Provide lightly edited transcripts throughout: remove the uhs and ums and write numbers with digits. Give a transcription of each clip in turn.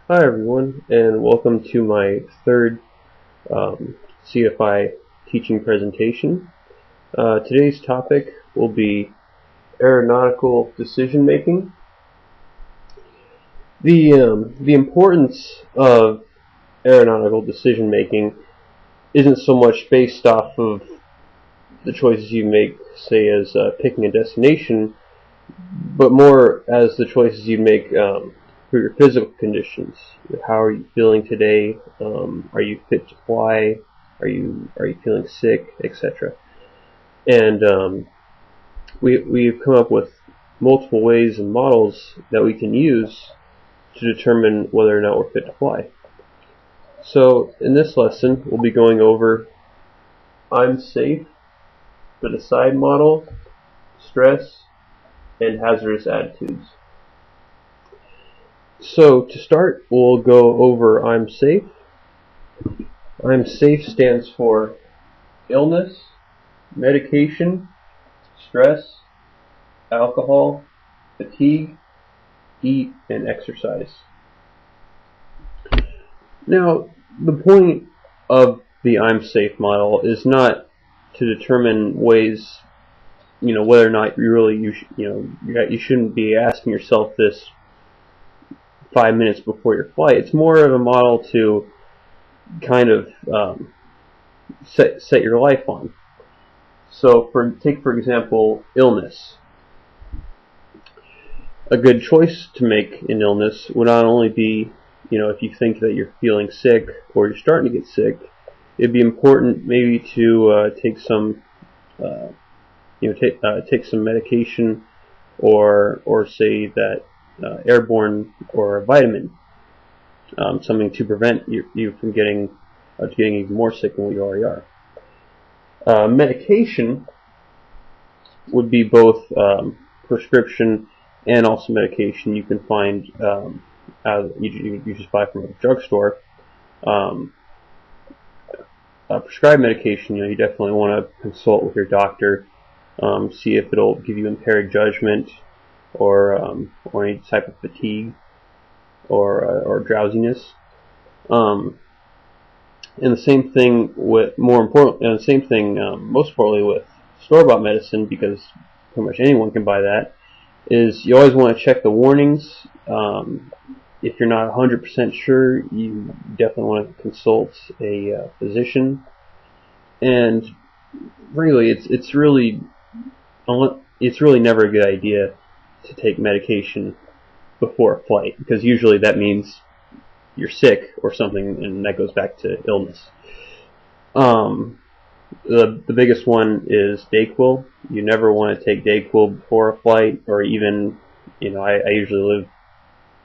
Hi everyone, and welcome to my third CFI teaching presentation. Today's topic will be aeronautical decision making. The importance of aeronautical decision making isn't so much based off of the choices you make, say as picking a destination, but more as the choices you make for your physical conditions. How are you feeling today? Are you fit to fly? Are you feeling sick, etc. And we've come up with multiple ways and models that we can use to determine whether or not we're fit to fly. So in this lesson, we'll be going over I'm safe, the decide model, stress, and hazardous attitudes. So to start, we'll go over I'm safe. I'm safe stands for illness, medication, stress, alcohol, fatigue, eat, and exercise. Now, the point of the I'm safe model is not to determine ways, whether or not you shouldn't be asking yourself this 5 minutes before your flight. It's more of a model to kind of set your life on. So take for example illness. A good choice to make in illness would not only be, if you think that you're feeling sick or you're starting to get sick, it'd be important maybe to take some take some medication or say that airborne or a vitamin, something to prevent you from getting even more sick than what you already are. Medication would be both prescription and also medication you can find you just buy from a drugstore. Prescribed medication, you definitely want to consult with your doctor, see if it'll give you impaired judgment or any type of fatigue or drowsiness. And the same thing with most importantly with store-bought medicine, because pretty much anyone can buy that, is you always want to check the warnings. If you're not 100% sure, you definitely want to consult a physician. And really, it's really never a good idea to take medication before a flight, because usually that means you're sick or something, and that goes back to illness. The biggest one is Dayquil. You never want to take Dayquil before a flight, or even, I usually live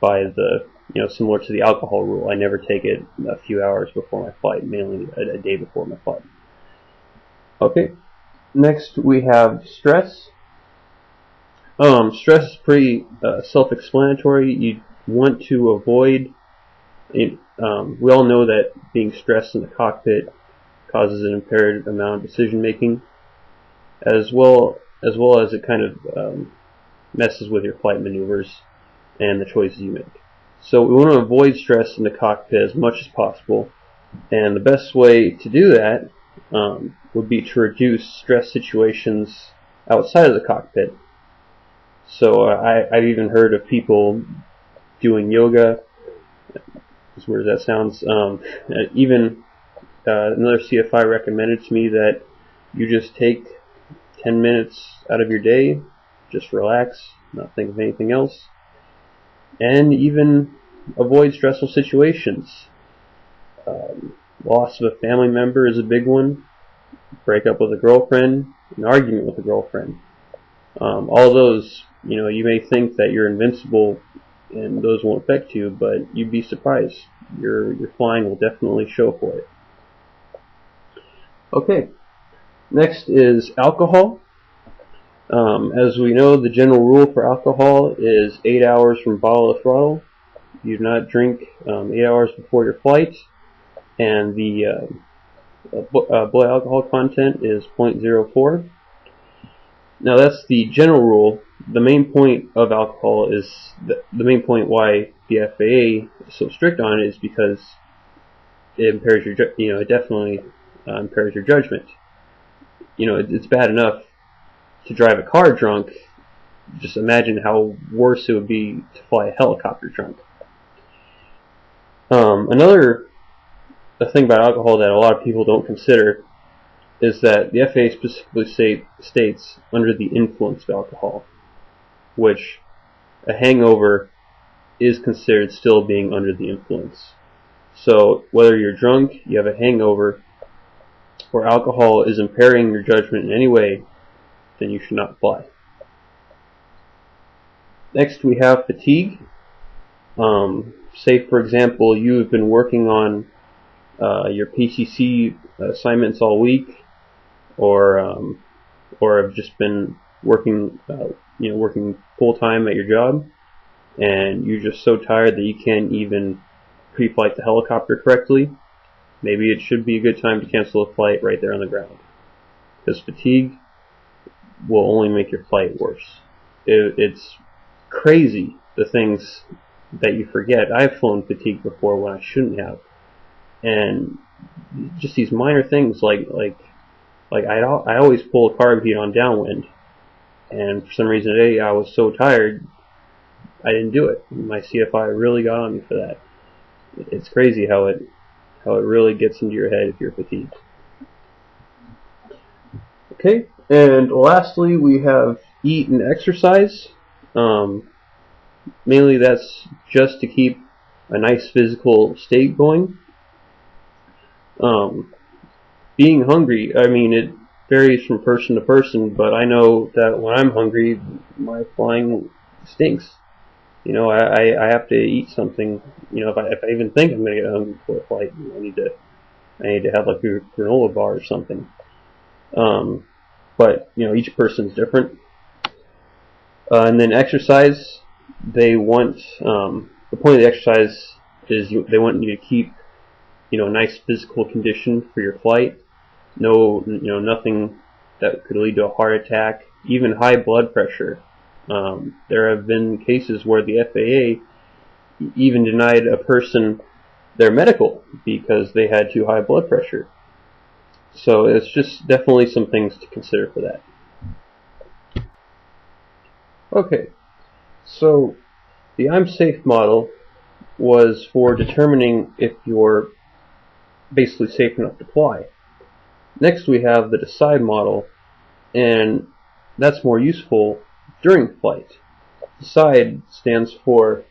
by the, similar to the alcohol rule. I never take it a few hours before my flight, mainly a day before my flight. Okay, next we have stress. Stress is pretty self-explanatory. You want to avoid it. We all know that being stressed in the cockpit causes an impaired amount of decision making, as well as it kind of messes with your flight maneuvers and the choices you make. So we want to avoid stress in the cockpit as much as possible, and the best way to do that would be to reduce stress situations outside of the cockpit. So I've even heard of people doing yoga, as weird as that sounds. Even another CFI recommended to me that you just take 10 minutes out of your day, just relax, not think of anything else, and even avoid stressful situations. Loss of a family member is a big one. Break up with a girlfriend, an argument with a girlfriend. All those, you may think that you're invincible and those won't affect you, but you'd be surprised. Your flying will definitely show for it. Okay, next is alcohol. As we know, the general rule for alcohol is 8 hours from bottle to throttle. You do not drink 8 hours before your flight, and the blood alcohol content is 0.04. Now that's the general rule. The main point of alcohol is the main point why the FAA is so strict on it is because it impairs your it definitely impairs your judgment. It's bad enough to drive a car drunk. Just imagine how worse it would be to fly a helicopter drunk. Another thing about alcohol that a lot of people don't consider is that the FAA specifically states under the influence of alcohol, which a hangover is considered still being under the influence. So whether you're drunk, you have a hangover, or alcohol is impairing your judgment in any way, then you should not fly. Next we have fatigue. Say for example you've been working on your PCC assignments all week, or have just been working working full time at your job, and you're just so tired that you can't even pre-flight the helicopter correctly. Maybe it should be a good time to cancel a flight right there on the ground, because fatigue will only make your flight worse. It's crazy the things that you forget. I've flown fatigue before when I shouldn't have, and just these minor things like I always pull a carb heat on downwind, and for some reason today I was so tired I didn't do it. My CFI really got on me for that. It's crazy how it really gets into your head if you're fatigued. Okay, and lastly we have eat and exercise. Mainly that's just to keep a nice physical state going. Being hungry, I mean, it varies from person to person, but I know that when I'm hungry, my flying stinks. I have to eat something. If I even think I'm going to get hungry before a flight, I need to have like a granola bar or something. But each person's different. And then exercise, they want the point of the exercise is they want you to keep a nice physical condition for your flight. Nothing that could lead to a heart attack, even high blood pressure. There have been cases where the FAA even denied a person their medical because they had too high blood pressure. So it's just definitely some things to consider for that. Okay, so the I'm safe model was for determining if you're basically safe enough to fly. Next we have the decide model, and that's more useful during flight. Decide stands for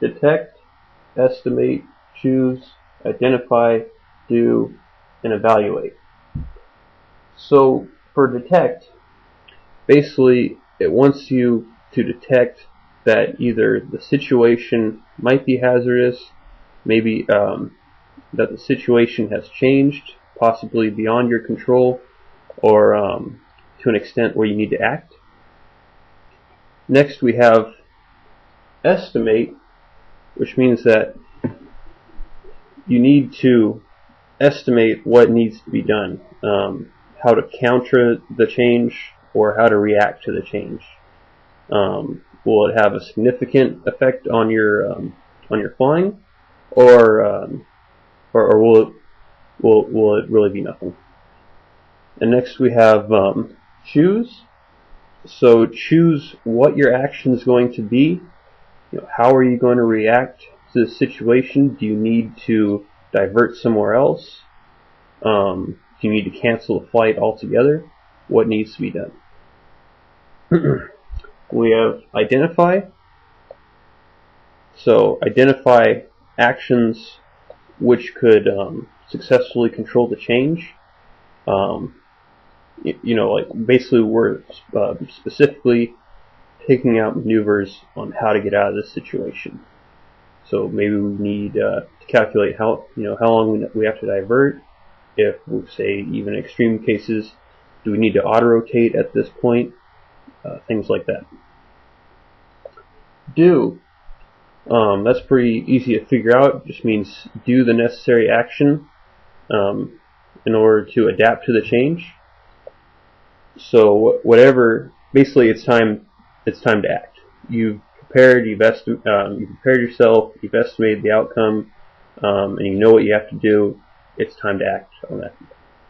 detect, estimate, choose, identify, do, and evaluate. So for detect, basically it wants you to detect that either the situation might be hazardous, maybe that the situation has changed, possibly beyond your control, or to an extent where you need to act. Next we have estimate, which means that you need to estimate what needs to be done, how to counter the change or how to react to the change. Will it have a significant effect on your flying, or will it really be nothing? And next we have choose. So choose what your action is going to be. How are you going to react to the situation? Do you need to divert somewhere else? Do you need to cancel the flight altogether? What needs to be done? We have identify. So identify actions which could successfully control the change. Like basically we're specifically picking out maneuvers on how to get out of this situation. So maybe we need to calculate how long we have to divert. If, say, even extreme cases, do we need to auto-rotate at this point? Things like that. Do. That's pretty easy to figure out. It just means do the necessary action in order to adapt to the change. So whatever basically it's time to act. You've prepared, you've prepared yourself, you've estimated the outcome, and you know what you have to do. It's time to act on that.